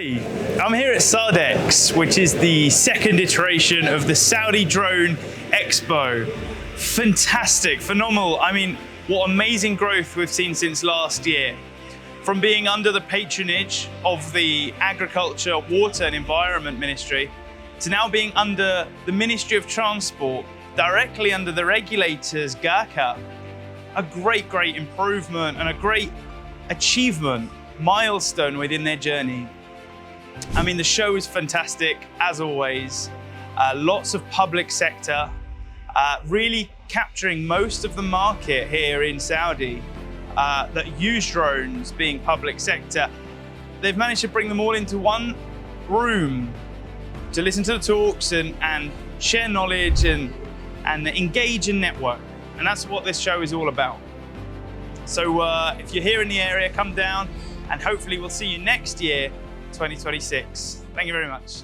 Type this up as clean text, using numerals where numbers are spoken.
Hi, I'm here at SADEX, which is the second iteration of the Saudi Drone Expo. Fantastic, phenomenal. I mean, what amazing growth we've seen since last year. From being under the patronage of the Agriculture, Water and Environment Ministry to now being under the Ministry of Transport, directly under the regulators, GACA. A great improvement and a great achievement, milestone within their journey. I mean, the show is fantastic, as always. Lots of public sector, really capturing most of the market here in Saudi that use drones, being public sector. They've managed to bring them all into one room to listen to the talks and share knowledge and engage and network. And that's what this show is all about. So if you're here in the area, come down and hopefully we'll see you next year, 2026. Thank you very much.